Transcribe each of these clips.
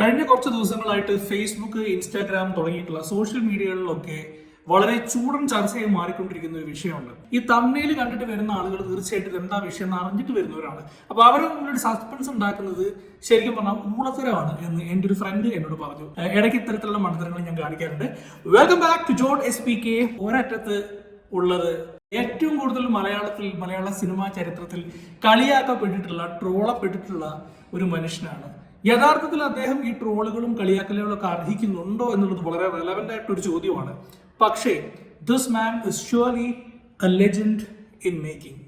കഴിഞ്ഞ കുറച്ച് ദിവസങ്ങളായിട്ട് ഫേസ്ബുക്ക്, ഇൻസ്റ്റാഗ്രാം തുടങ്ങിയിട്ടുള്ള സോഷ്യൽ മീഡിയകളിലൊക്കെ വളരെ ചൂടൻ ചർച്ചയായി മാറിക്കൊണ്ടിരിക്കുന്ന ഒരു വിഷയമുണ്ട്. ഈ തമ്മിൽ കണ്ടിട്ട് വരുന്ന ആളുകൾ തീർച്ചയായിട്ടും എന്താ വിഷയം എന്ന് അറിഞ്ഞിട്ട് വരുന്നവരാണ്. അപ്പൊ അവരുടെ മുന്നിൽ ഒരു സസ്പെൻസ് ഉണ്ടാക്കുന്നത് ശരിക്കും പറഞ്ഞാൽ ഊളത്തരമാണ് എന്ന് എൻ്റെ ഒരു ഫ്രണ്ട് എന്നോട് പറഞ്ഞു. ഇടയ്ക്ക് ഇത്തരത്തിലുള്ള മണ്ഡലങ്ങൾ ഞാൻ കാണിക്കാറുണ്ട്. Welcome back to John SPK. ഒരറ്റത്ത് ഉള്ളത് ഏറ്റവും കൂടുതൽ മലയാള സിനിമാ ചരിത്രത്തിൽ കളിയാക്കപ്പെട്ടിട്ടുള്ള, ട്രോളപ്പെട്ടിട്ടുള്ള ഒരു മനുഷ്യനാണ്. യഥാർത്ഥത്തിൽ അദ്ദേഹം ഈ ട്രോളുകളും കളിയാക്കലുകളും ഒക്കെ അർഹിക്കുന്നുണ്ടോ എന്നുള്ളത് വളരെ റെലവെന്റ് ആയിട്ട് ഒരു ചോദ്യമാണ്. പക്ഷേ this man is surely a legend in making.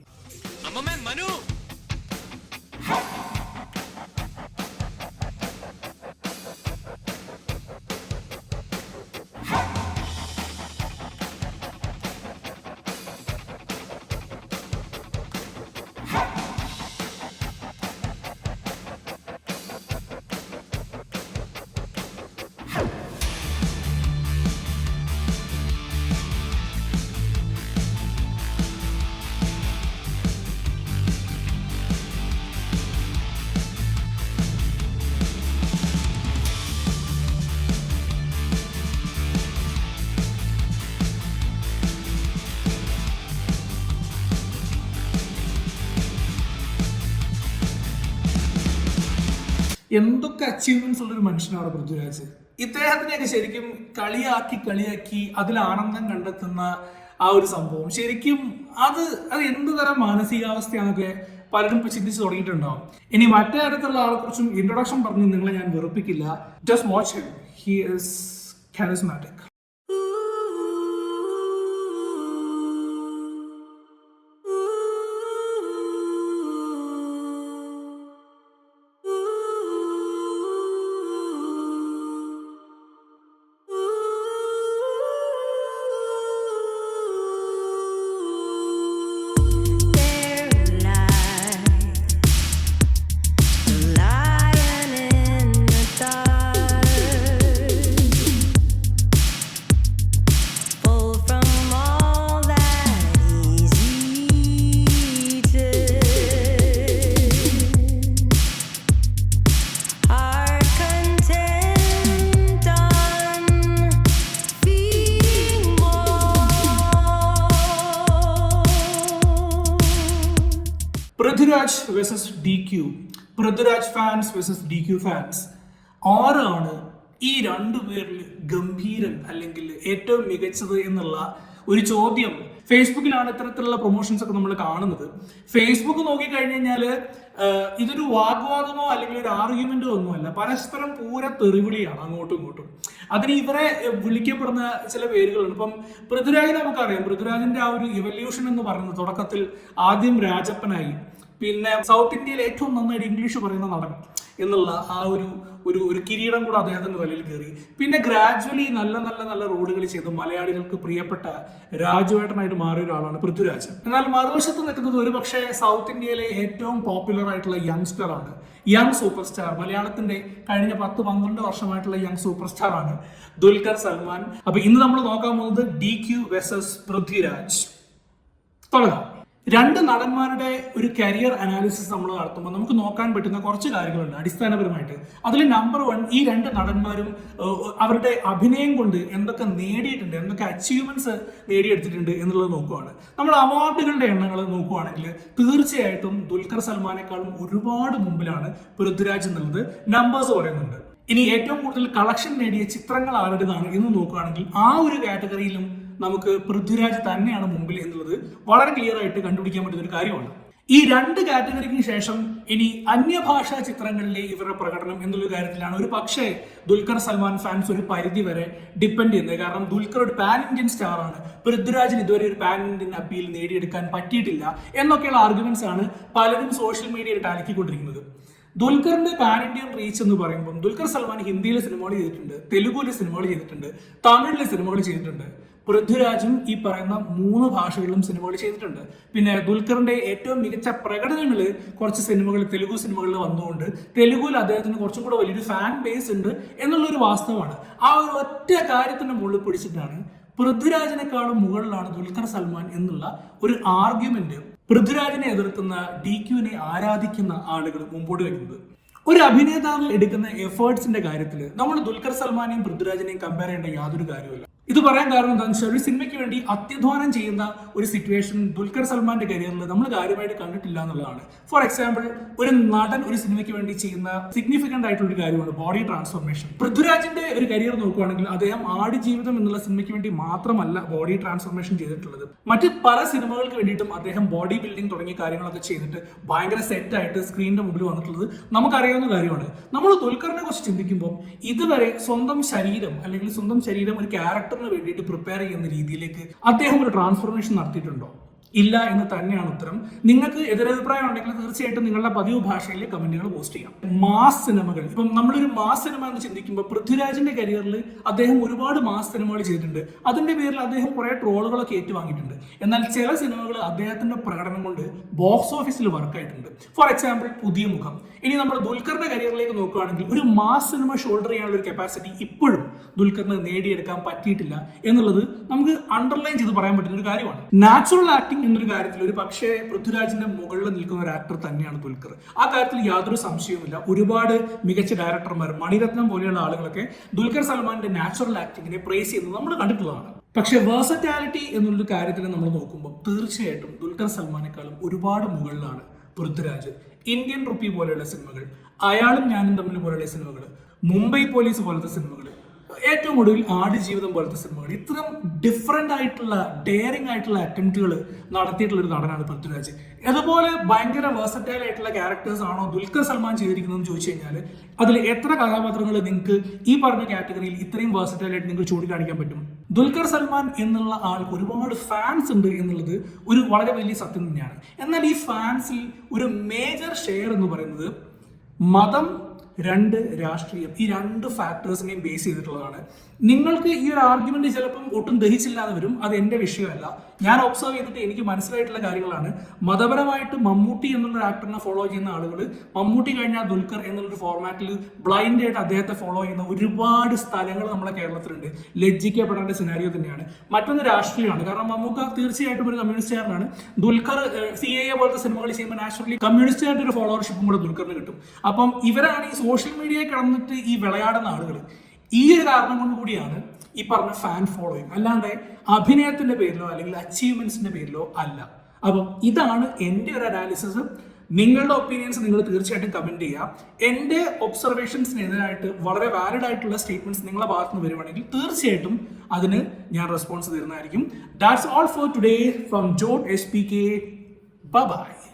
എന്തൊക്കെ അച്ചീവ്മെന്റ്സ് ഉള്ളൊരു മനുഷ്യനാണ് പൃഥ്വിരാജ്. ഇദ്ദേഹത്തിനെയൊക്കെ ശരിക്കും കളിയാക്കി അതിൽ ആനന്ദം കണ്ടെത്തുന്ന ആ ഒരു സംഭവം ശരിക്കും അത് എന്ത് തരം മാനസികാവസ്ഥയാണൊക്കെ പലരും ഇപ്പൊ ചിന്തിച്ച് തുടങ്ങിയിട്ടുണ്ടാവും. ഇനി മറ്റേ അടുത്തുള്ള ആളെ കുറിച്ചും ഇൻട്രൊഡക്ഷൻ പറഞ്ഞ് നിങ്ങളെ ഞാൻ വെറുപ്പിക്കില്ല. Just watch him. He is charismatic. Prithviraj versus DQ, Prithviraj fans versus DQ fans. ആരാണ് ഈ രണ്ടു പേരിൽ ഗംഭീരൻ അല്ലെങ്കിൽ ഏറ്റവും മികച്ചത് എന്നുള്ള ഒരു ചോദ്യം ഫേസ്ബുക്കിലാണ് ഇത്തരത്തിലുള്ള പ്രൊമോഷൻസ് ഒക്കെ നമ്മൾ കാണുന്നത്. ഫേസ്ബുക്ക് നോക്കിക്കഴിഞ്ഞു കഴിഞ്ഞാൽ ഇതൊരു വാഗ്വാദമോ അല്ലെങ്കിൽ ഒരു ആർഗ്യുമെന്റോ ഒന്നുമല്ല, പരസ്പരം പൂര തെറിവിളിയാണ് അങ്ങോട്ടും ഇങ്ങോട്ടും. അതിന് ഇവരെ വിളിക്കപ്പെടുന്ന ചില പേരുകളുണ്ട്. ഇപ്പം പൃഥ്വിരാജിനെ നമുക്കറിയാം. പൃഥ്വിരാജിന്റെ ആ ഒരു ഇവല്യൂഷൻ എന്ന് പറയുന്നത് തുടക്കത്തിൽ ആദ്യം രാജപ്പനായി, പിന്നെ സൗത്ത് ഇന്ത്യയിൽ ഏറ്റവും നന്നായിട്ട് ഇംഗ്ലീഷ് പറയുന്ന നടൻ എന്നുള്ള ആ ഒരു കിരീടം കൂടെ അദ്ദേഹത്തിന്റെ തലയിൽ കയറി. പിന്നെ ഗ്രാജുവലി നല്ല റോളുകൾ ചെയ്ത് മലയാളികൾക്ക് പ്രിയപ്പെട്ട രാജുവേട്ടനായിട്ട് മാറിയ ഒരാളാണ് പൃഥ്വിരാജ്. എന്നാൽ മറുവശത്ത് നിൽക്കുന്നത് ഒരു പക്ഷേ സൗത്ത് ഇന്ത്യയിലെ ഏറ്റവും പോപ്പുലർ ആയിട്ടുള്ള യങ്സ്റ്റർ ആണ്, യങ് സൂപ്പർ സ്റ്റാർ. മലയാളത്തിന്റെ കഴിഞ്ഞ 10-12 വർഷമായിട്ടുള്ള യങ് സൂപ്പർ സ്റ്റാർ ആണ് ദുൽഖർ സൽമാൻ. അപ്പൊ ഇന്ന് നമ്മൾ നോക്കാൻ പോകുന്നത് DQ വേഴ്സസ് പൃഥ്വിരാജ്. തുടങ്ങാം. രണ്ട് നടന്മാരുടെ ഒരു കരിയർ അനാലിസിസ് നമ്മൾ നടത്തുമ്പോൾ നമുക്ക് നോക്കാൻ പറ്റുന്ന കുറച്ച് കാര്യങ്ങളുണ്ട് അടിസ്ഥാനപരമായിട്ട്. അതിൽ നമ്പർ 1, ഈ രണ്ട് നടന്മാരും അവരുടെ അഭിനയം കൊണ്ട് എന്തൊക്കെ നേടിയിട്ടുണ്ട്, എന്തൊക്കെ അച്ചീവ്മെന്റ്സ് നേടിയെടുത്തിട്ടുണ്ട് എന്നുള്ളത് നോക്കുവാണ്. നമ്മൾ അവാർഡുകളുടെ എണ്ണങ്ങൾ നോക്കുവാണെങ്കിൽ തീർച്ചയായിട്ടും ദുൽഖർ സൽമാനേക്കാളും ഒരുപാട് മുമ്പിലാണ് പൃഥ്വിരാജ് എന്നുള്ളത് നമ്പേഴ്സ് പറയുന്നുണ്ട്. ഇനി ഏറ്റവും കൂടുതൽ കളക്ഷൻ നേടിയ ചിത്രങ്ങൾ ആരുടേതാണ് എന്ന് നോക്കുകയാണെങ്കിൽ ആ ഒരു കാറ്റഗറിയിലും നമുക്ക് പൃഥ്വിരാജ് തന്നെയാണ് മുമ്പിൽ എന്നുള്ളത് വളരെ ക്ലിയർ ആയിട്ട് കണ്ടുപിടിക്കാൻ പറ്റുന്ന ഒരു കാര്യമാണ്. ഈ രണ്ട് കാറ്റഗറിക്ക് ശേഷം ഇനി അന്യഭാഷാ ചിത്രങ്ങളിലെ ഇവരുടെ പ്രകടനം എന്നുള്ള കാര്യത്തിലാണ് ഒരു പക്ഷേ ദുൽഖർ സൽമാൻ ഫാൻസ് ഒരു പരിധി വരെ ഡിപ്പെൻഡ് ചെയ്യുന്നത്. കാരണം ദുൽഖർ ഒരു പാൻ ഇന്ത്യൻ സ്റ്റാർ ആണ്, പൃഥ്വിരാജിന് ഇതുവരെ ഒരു പാൻ ഇന്ത്യൻ അപ്പീൽ നേടിയെടുക്കാൻ പറ്റിയിട്ടില്ല എന്നൊക്കെയുള്ള ആർഗ്യുമെന്റ്സ് ആണ് പലരും സോഷ്യൽ മീഡിയയിൽ അലക്കിക്കൊണ്ടിരിക്കുന്നത്. ദുൽഖറിന്റെ പാൻ ഇന്ത്യൻ റീച്ച് എന്ന് പറയുമ്പോൾ ദുൽഖർ സൽമാൻ ഹിന്ദിയിലെ സിനിമകൾ ചെയ്തിട്ടുണ്ട്, തെലുഗുവിലെ സിനിമകൾ ചെയ്തിട്ടുണ്ട്, തമിഴിലെ സിനിമകൾ ചെയ്തിട്ടുണ്ട്. പൃഥ്വിരാജും ഈ പറയുന്ന 3 ഭാഷകളിലും സിനിമകൾ ചെയ്തിട്ടുണ്ട്. പിന്നെ ദുൽഖറിന്റെ ഏറ്റവും മികച്ച പ്രകടനങ്ങൾ കുറച്ച് സിനിമകൾ തെലുഗു സിനിമകളിൽ വന്നുകൊണ്ട് തെലുഗുവിൽ അദ്ദേഹത്തിന് കുറച്ചും കൂടെ വലിയൊരു ഫാൻ ബേസ് ഉണ്ട് എന്നുള്ളൊരു വാസ്തവമാണ്. ആ ഒരു ഒറ്റ കാര്യത്തിന്റെ മുകളിൽ പിടിച്ചിട്ടാണ് പൃഥ്വിരാജിനെക്കാളും മുകളിലാണ് ദുൽഖർ സൽമാൻ എന്നുള്ള ഒരു ആർഗ്യുമെന്റ് പൃഥ്വിരാജിനെ എതിർക്കുന്ന DQവിനെ ആരാധിക്കുന്ന ആളുകൾ മുമ്പോട്ട് വയ്ക്കുന്നത്. ഒരു അഭിനേതാവ് എടുക്കുന്ന എഫേർട്സിന്റെ കാര്യത്തിൽ നമ്മൾ ദുൽഖർ സൽമാനെയും പൃഥ്വിരാജിനെയും കമ്പയർ ചെയ്യേണ്ട യാതൊരു കാര്യമില്ല. ഇത് പറയാൻ കാരണം എന്താണെന്ന് വെച്ചാൽ ഒരു സിനിമയ്ക്ക് വേണ്ടി അത്യധ്വാനം ചെയ്യുന്ന ഒരു സിറ്റുവേഷൻ ദുൽഖർ സൽമാന്റെ കരിയറിൽ നമ്മൾ കാര്യമായിട്ട് കണ്ടിട്ടില്ല എന്നുള്ളതാണ്. ഫോർ എക്സാമ്പിൾ, ഒരു നടൻ ഒരു സിനിമയ്ക്ക് വേണ്ടി ചെയ്യുന്ന സിഗ്നിഫിക്കന്റ് ആയിട്ടുള്ള ഒരു കാര്യമാണ് ബോഡി ട്രാൻസ്ഫോർമേഷൻ. പൃഥ്വിരാജിന്റെ ഒരു കരിയർ നോക്കുകയാണെങ്കിൽ അദ്ദേഹം ആടുജീവിതം എന്നുള്ള സിനിമയ്ക്ക് വേണ്ടി മാത്രമല്ല ബോഡി ട്രാൻസ്ഫോർമേഷൻ ചെയ്തിട്ടുള്ളത്. മറ്റ് പല സിനിമകൾക്ക് വേണ്ടിയിട്ടും അദ്ദേഹം ബോഡി ബിൽഡിംഗ് തുടങ്ങിയ കാര്യങ്ങളൊക്കെ ചെയ്തിട്ട് ഭയങ്കര സെറ്റ് ആയിട്ട് സ്ക്രീനിന്റെ മുമ്പിൽ വന്നിട്ടുള്ളത് നമുക്കറിയാവുന്ന കാര്യമാണ്. നമ്മൾ ദുൽഖറിനെ കുറിച്ച് ചിന്തിക്കുമ്പോൾ ഇതുവരെ സ്വന്തം ശരീരം അല്ലെങ്കിൽ സ്വന്തം ശരീരം ഒരു ക്യാരക്ടറിന് വേണ്ടിയിട്ട് പ്രിപ്പയർ ചെയ്യുന്ന രീതിയിലേക്ക് അദ്ദേഹം ഒരു ട്രാൻസ്ഫോർമേഷൻ നടത്തിയിട്ടുണ്ടോ? ഇല്ല എന്ന് തന്നെയാണ് ഉത്തരം. നിങ്ങൾക്ക് എതിരഭിപ്രായം ഉണ്ടെങ്കിൽ തീർച്ചയായിട്ടും നിങ്ങളുടെ പതിവ് ഭാഷയിൽ കമന്റുകൾ പോസ്റ്റ് ചെയ്യാം. മാസ് സിനിമകൾ, ഇപ്പം നമ്മളൊരു മാസ് സിനിമ എന്ന് ചിന്തിക്കുമ്പോൾ പൃഥ്വിരാജിന്റെ കരിയറിൽ അദ്ദേഹം ഒരുപാട് മാസ് സിനിമകൾ ചെയ്തിട്ടുണ്ട്. അതിന്റെ പേരിൽ അദ്ദേഹം കുറെ ട്രോളുകളൊക്കെ ഏറ്റുവാങ്ങിയിട്ടുണ്ട്. എന്നാൽ ചില സിനിമകൾ അദ്ദേഹത്തിന്റെ പ്രകടനം കൊണ്ട് ബോക്സ് ഓഫീസിൽ വർക്കായിട്ടുണ്ട്. ഫോർ എക്സാമ്പിൾ, പുതിയ മുഖം. ഇനി നമ്മൾ ദുൽഖറിന്റെ കരിയറിലേക്ക് നോക്കുകയാണെങ്കിൽ ഒരു മാസ് സിനിമ ഷോൾഡർ ചെയ്യാനുള്ള ഒരു കപ്പാസിറ്റി ഇപ്പോഴും ദുൽഖറിന് നേടിയെടുക്കാൻ പറ്റിയിട്ടില്ല എന്നുള്ളത് നമുക്ക് അണ്ടർലൈൻ ചെയ്ത് പറയാൻ പറ്റുന്ന ഒരു കാര്യമാണ്. നാച്ചുറൽ ആക്ടിംഗ് എന്നൊരു കാര്യത്തിൽ ഒരു പക്ഷേ പൃഥ്വിരാജിന്റെ മുകളിൽ നിൽക്കുന്ന ഒരു ആക്ടർ തന്നെയാണ് ദുൽഖർ. ആ കാര്യത്തിൽ യാതൊരു സംശയവുമില്ല. ഒരുപാട് മികച്ച ഡയറക്ടർമാർ, മണിരത്നം പോലെയുള്ള ആളുകളൊക്കെ ദുൽഖർ സൽമാന്റെ നാച്ചുറൽ ആക്ടിങ്ങിനെ പ്രേസ് ചെയ്യുന്നത് നമ്മൾ കണ്ടിട്ടുള്ളതാണ്. പക്ഷെ വേഴ്സറ്റാലിറ്റി എന്നുള്ളൊരു കാര്യത്തിൽ നമ്മൾ നോക്കുമ്പോൾ തീർച്ചയായിട്ടും ദുൽഖർ സൽമാനേക്കാളും ഒരുപാട് മുകളിലാണ് പൃഥ്വിരാജ്. ഇന്ത്യൻ റുപ്പി പോലെയുള്ള സിനിമകൾ, അയാളും ഞാനും തമ്മിൽ പോലെയുള്ള സിനിമകൾ, മുംബൈ പോലീസ് പോലത്തെ സിനിമകൾ, ഏറ്റവും ഒടുവിൽ ആടുജീവിതം പോലത്തെ സിനിമകൾ, ഇത്തരം ഡിഫറെന്റ് ആയിട്ടുള്ള ഡെയറിംഗ് ആയിട്ടുള്ള അറ്റംപ്റ്റുകൾ നടത്തിയിട്ടുള്ള ഒരു നടനാണ് പൃഥ്വിരാജ്. അതുപോലെ ഭയങ്കര വേഴ്സറ്റൈൽ ആയിട്ടുള്ള ക്യാരക്ടേഴ്സ് ആണോ ദുൽഖർ സൽമാൻ ചെയ്തിരിക്കുന്നതെന്ന് ചോദിച്ചു കഴിഞ്ഞാൽ അതിൽ എത്ര കഥാപാത്രങ്ങൾ നിങ്ങൾക്ക് ഈ പറഞ്ഞ കാറ്റഗറിയിൽ ഇത്രയും വേഴ്സറ്റൈൽ ആയിട്ട് നിങ്ങൾക്ക് ചൂണ്ടിക്കാണിക്കാൻ പറ്റും? ദുൽഖർ സൽമാൻ എന്നുള്ള ആൾക്ക് ഒരുപാട് ഫാൻസ് ഉണ്ട് എന്നുള്ളത് ഒരു വളരെ വലിയ സത്യം തന്നെയാണ്. എന്നാൽ ഈ ഫാൻസിൽ ഒരു മേജർ ഷെയർ എന്ന് പറയുന്നത് മതം, രണ്ട് രാഷ്ട്രീയം, ഈ രണ്ട് ഫാക്ടേഴ്സിനെയും ബേസ് ചെയ്തിട്ടുള്ളതാണ്. നിങ്ങൾക്ക് ഈ ഒരു ആർഗ്യുമെന്റ് ചിലപ്പം ഒട്ടും ദഹിച്ചില്ല എന്ന് വരും. അത് എന്റെ വിഷയമല്ല. ഞാൻ ഒബ്സർവ് ചെയ്തിട്ട് എനിക്ക് മനസ്സിലായിട്ടുള്ള കാര്യങ്ങളാണ്. മതപരമായിട്ട് മമ്മൂട്ടി എന്നുള്ള ആക്ടറിനെ ഫോളോ ചെയ്യുന്ന ആളുകൾ മമ്മൂട്ടി കഴിഞ്ഞാൽ ദുൽഖർ എന്നുള്ളൊരു ഫോർമാറ്റിൽ ബ്ലൈൻഡ് ആയിട്ട് അദ്ദേഹത്തെ ഫോളോ ചെയ്യുന്ന ഒരുപാട് സ്ഥലങ്ങൾ നമ്മുടെ കേരളത്തിലുണ്ട്. ലജ്ജിക്കപ്പെടേണ്ട സിനാരിയോ തന്നെയാണ്. മറ്റൊന്ന് രാഷ്ട്രീയമാണ്. കാരണം മമ്മൂക്ക തീർച്ചയായിട്ടും ഒരു കമ്മ്യൂണിസ്റ്റുകാരനാണ്. ദുൽഖർ CAA പോലത്തെ സിനിമകൾ ചെയ്യുമ്പോൾ നാച്ചുറലി കമ്മ്യൂണിസ്റ്റുകാരുടെ ഒരു ഫോളോവർഷിപ്പും കൂടെ ദുൽഖറിന് കിട്ടും. അപ്പം ഇവരാണ് ഈ സോഷ്യൽ മീഡിയയിൽ കിടന്നിട്ട് ഈ വിളയാടുന്ന ആളുകൾ. ഈ ഒരു കാരണം കൊണ്ട് കൂടിയാണ് ഈ പറഞ്ഞ ഫാൻ ഫോളോയിങ്, അല്ലാണ്ട് അഭിനയത്തിന്റെ പേരിലോ അല്ലെങ്കിൽ അച്ചീവ്മെന്റ്സിന്റെ പേരിലോ അല്ല. അപ്പം ഇതാണ് എൻ്റെ ഒരു അനാലിസിസ്. നിങ്ങളുടെ ഒപ്പീനിയൻസ് നിങ്ങൾ തീർച്ചയായിട്ടും കമന്റ് ചെയ്യുക. എൻ്റെ ഒബ്സർവേഷൻസിനെതിരായിട്ട് വളരെ വാലിഡ് ആയിട്ടുള്ള സ്റ്റേറ്റ്മെന്റ്സ് നിങ്ങളുടെ ഭാഗത്ത് നിന്ന് വരുവാണെങ്കിൽ തീർച്ചയായിട്ടും അതിന് ഞാൻ റെസ്പോൺസ് തരുന്നതായിരിക്കും. That's all for today from jot SPK. Bye bye.